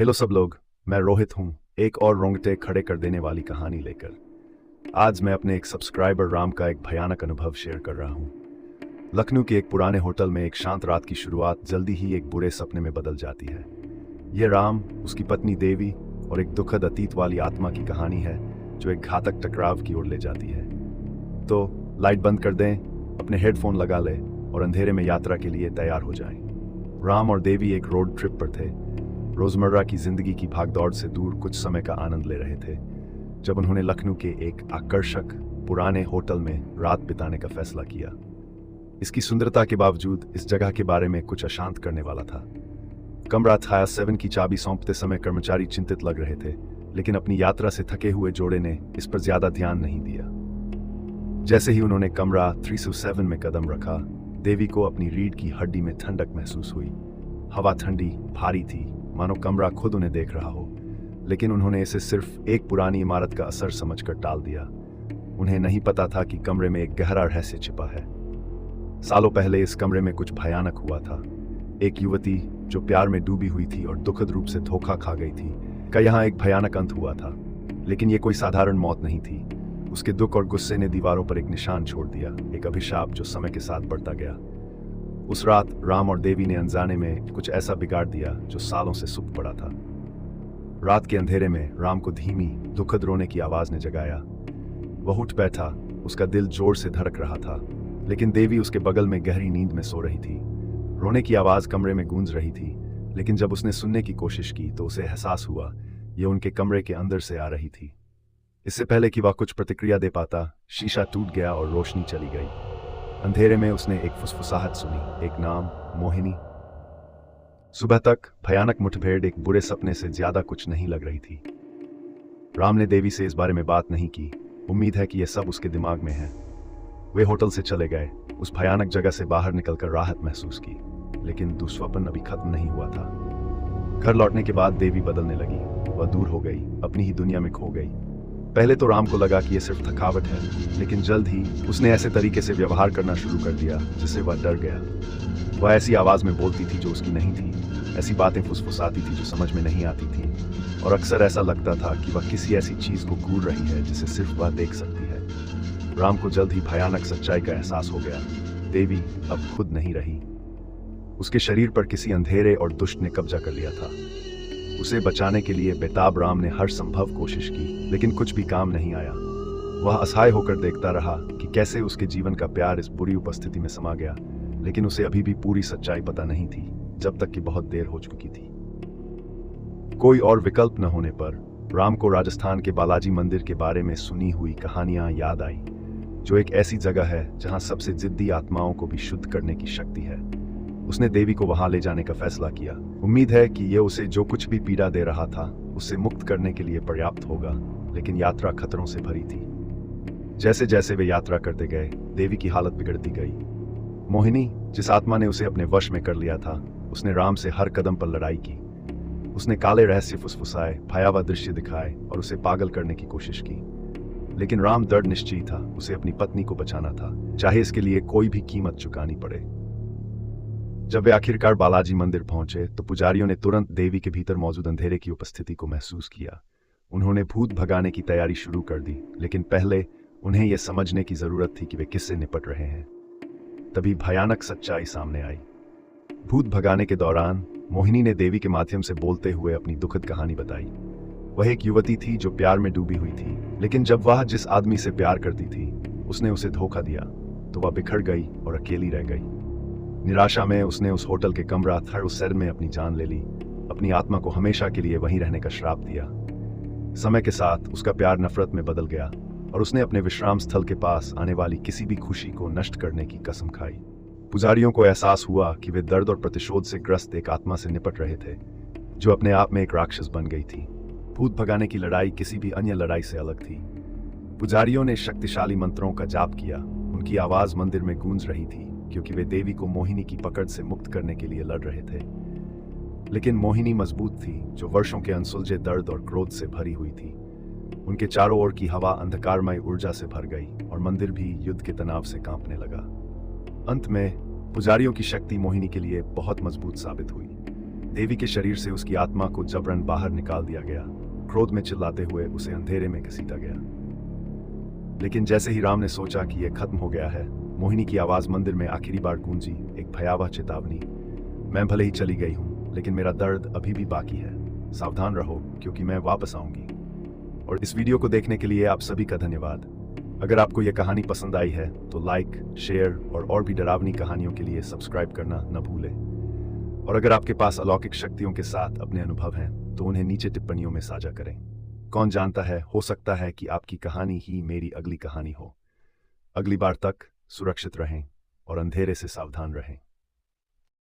Hello सब लोग, मैं रोहित हूँ, एक और रोंगटे खड़े कर देने वाली कहानी लेकर। आज मैं अपने एक सब्सक्राइबर राम का एक भयानक अनुभव शेयर कर रहा हूँ। लखनऊ के एक पुराने होटल में एक शांत रात की शुरुआत जल्दी ही एक बुरे सपने में बदल जाती है। यह राम, उसकी पत्नी देवी और एक दुखद अतीत वाली आत्मा की कहानी है जो एक घातक टकराव की ओर ले जाती है। तो लाइट बंद कर दें, अपने हेडफोन लगा लें और अंधेरे में यात्रा के लिए तैयार हो जाएं। राम और देवी एक रोड ट्रिप पर थे, रोजमर्रा की जिंदगी की भागदौड़ से दूर कुछ समय का आनंद ले रहे थे जब उन्होंने लखनऊ के एक आकर्षक पुराने होटल में रात बिताने का फैसला किया। इसकी सुंदरता के बावजूद इस जगह के बारे में कुछ अशांत करने वाला था। कमरा था 7 की चाबी सौंपते समय कर्मचारी चिंतित लग रहे थे, लेकिन अपनी यात्रा से थके हुए जोड़े ने इस पर ज्यादा ध्यान नहीं दिया। जैसे ही उन्होंने कमरा 307 में कदम रखा, देवी को अपनी रीढ़ की हड्डी में ठंडक महसूस हुई। हवा ठंडी, भारी थी, मानो कमरा खुद उन्हें देख रहा हो, लेकिन उन्होंने इसे सिर्फ एक पुरानी इमारत का असर समझकर टाल दिया। उन्हें नहीं पता था कि कमरे में एक गहरा रहस्य छिपा है। सालों पहले इस कमरे में कुछ भयानक हुआ था। एक युवती जो प्यार में डूबी हुई थी और दुखद रूप से धोखा खा गई थी का यहाँ एक भयानक अंत हुआ था। लेकिन ये कोई साधारण मौत नहीं थी। उसके दुख और गुस्से ने दीवारों पर एक निशान छोड़ दिया, एक अभिशाप जो समय के साथ बढ़ता गया। उस रात राम और देवी ने अनजाने में कुछ ऐसा बिगाड़ दिया जो सालों से सुप्त पड़ा था। रात के अंधेरे में राम को धीमी दुखद रोने की आवाज ने जगाया। वह उठ बैठा, उसका दिल जोर से धड़क रहा था, लेकिन देवी उसके बगल में गहरी नींद में सो रही थी। रोने की आवाज कमरे में गूंज रही थी, लेकिन जब उसने सुनने की कोशिश की तो उसे एहसास हुआ यह उनके कमरे के अंदर से आ रही थी। इससे पहले कि वह कुछ प्रतिक्रिया दे पाता, शीशा टूट गया और रोशनी चली गई। अंधेरे में उसने एक फुसफुसाहट सुनी, एक नाम, मोहिनी। सुबह तक भयानक मुठभेड़ एक बुरे सपने से ज्यादा कुछ नहीं लग रही थी। राम ने देवी से इस बारे में बात नहीं की, उम्मीद है कि यह सब उसके दिमाग में है। वे होटल से चले गए, उस भयानक जगह से बाहर निकलकर राहत महसूस की, लेकिन दुस्वप्न अभी खत्म नहीं हुआ था। घर लौटने के बाद देवी बदलने लगी। वह दूर हो गई, अपनी ही दुनिया में खो गई। पहले तो राम को लगा कि यह सिर्फ थकावट है, लेकिन जल्द ही उसने ऐसे तरीके से व्यवहार करना शुरू कर दिया जिससे वह डर गया। वह ऐसी आवाज में बोलती थी जो उसकी नहीं थी, ऐसी बातें फुसफुसाती थी जो समझ में नहीं आती थी, और अक्सर ऐसा लगता था कि वह किसी ऐसी चीज को घूर रही है जिसे सिर्फ वह देख सकती है। राम को जल्द ही भयानक सच्चाई का एहसास हो गया। देवी अब खुद नहीं रही। उसके शरीर पर किसी अंधेरे और दुष्ट ने कब्जा कर लिया था। उसे बचाने के लिए बेताब राम ने हर संभव कोशिश की, लेकिन कुछ भी काम नहीं आया। वह असहाय होकर देखता रहा कि कैसे उसके जीवन का प्यार इस बुरी उपस्थिति में समा गया, लेकिन उसे अभी भी पूरी सच्चाई पता नहीं थी, जब तक कि बहुत देर हो चुकी थी। कोई और विकल्प न होने पर राम को राजस्थान के बालाजी मंदिर के बारे में सुनी हुई कहानियां याद आई, जो एक ऐसी जगह है जहां सबसे जिद्दी आत्माओं को भी शुद्ध करने की शक्ति है। उसने देवी को वहां ले जाने का फैसला किया। उम्मीद है कि यह उसे जो कुछ भी पीड़ा दे रहा था उससे मुक्त करने के लिए पर्याप्त होगा, लेकिन यात्रा खतरों से भरी थी। जैसे जैसे वे यात्रा करते गए, देवी की हालत बिगड़ती गई। मोहिनी, जिस आत्मा ने उसे अपने वश में कर लिया था, उसने राम से हर कदम पर लड़ाई की। उसने काले रहस्य फुसफुसाए, भयावह दृश्य दिखाए और उसे पागल करने की कोशिश की। लेकिन राम दृढ़ निश्चयी था, उसे अपनी पत्नी को बचाना था, चाहे इसके लिए कोई भी कीमत चुकानी पड़े। जब वे आखिरकार बालाजी मंदिर पहुंचे तो पुजारियों ने तुरंत देवी के भीतर मौजूद अंधेरे की उपस्थिति को महसूस किया। उन्होंने भूत भगाने की तैयारी शुरू कर दी, लेकिन पहले उन्हें यह समझने की जरूरत थी कि वे किससे निपट रहे हैं। तभी भयानक सच्चाई सामने आई। भूत भगाने के दौरान मोहिनी ने देवी के माध्यम से बोलते हुए अपनी दुखद कहानी बताई। वह एक युवती थी जो प्यार में डूबी हुई थी, लेकिन जब वह जिस आदमी से प्यार करती थी उसने उसे धोखा दिया तो वह बिखर गई और अकेली रह गई। निराशा में उसने उस होटल के कमरा 307 में अपनी जान ले ली, अपनी आत्मा को हमेशा के लिए वहीं रहने का श्राप दिया। समय के साथ उसका प्यार नफरत में बदल गया और उसने अपने विश्राम स्थल के पास आने वाली किसी भी खुशी को नष्ट करने की कसम खाई। पुजारियों को एहसास हुआ कि वे दर्द और प्रतिशोध से ग्रस्त एक आत्मा से निपट रहे थे, जो अपने आप में एक राक्षस बन गई थी। भूत भगाने की लड़ाई किसी भी अन्य लड़ाई से अलग थी। पुजारियों ने शक्तिशाली मंत्रों का जाप किया। उनकी आवाज मंदिर में गूंज रही थी, क्योंकि वे देवी को मोहिनी की पकड़ से मुक्त करने के लिए लड़ रहे थे। लेकिन मोहिनी मजबूत थी, जो वर्षों के अनसुलझे दर्द और क्रोध से भरी हुई थी। उनके चारों ओर की हवा अंधकारमय ऊर्जा से भर गई और मंदिर भी युद्ध के तनाव से कांपने लगा। अंत में पुजारियों की शक्ति मोहिनी के लिए बहुत मजबूत साबित हुई। देवी के शरीर से उसकी आत्मा को जबरन बाहर निकाल दिया गया। क्रोध में चिल्लाते हुए उसे अंधेरे में घसीटा गया। लेकिन जैसे ही राम ने सोचा कि यह खत्म हो गया है, मोहिनी की आवाज मंदिर में आखिरी बार गूंजी, एक भयावह चेतावनी। मैं भले ही चली गई हूं, लेकिन मेरा दर्द अभी भी बाकी है। सावधान रहो, क्योंकि मैं वापस आऊंगी। और इस वीडियो को देखने के लिए आप सभी का धन्यवाद। अगर आपको यह कहानी पसंद आई है तो लाइक, शेयर और भी डरावनी कहानियों के लिए सब्सक्राइब करना न भूलें। और अगर आपके पास अलौकिक शक्तियों के साथ अपने अनुभव हैं तो उन्हें नीचे टिप्पणियों में साझा करें। कौन जानता है, हो सकता है कि आपकी कहानी ही मेरी अगली कहानी हो। अगली बार तक सुरक्षित रहें और अंधेरे से सावधान रहें।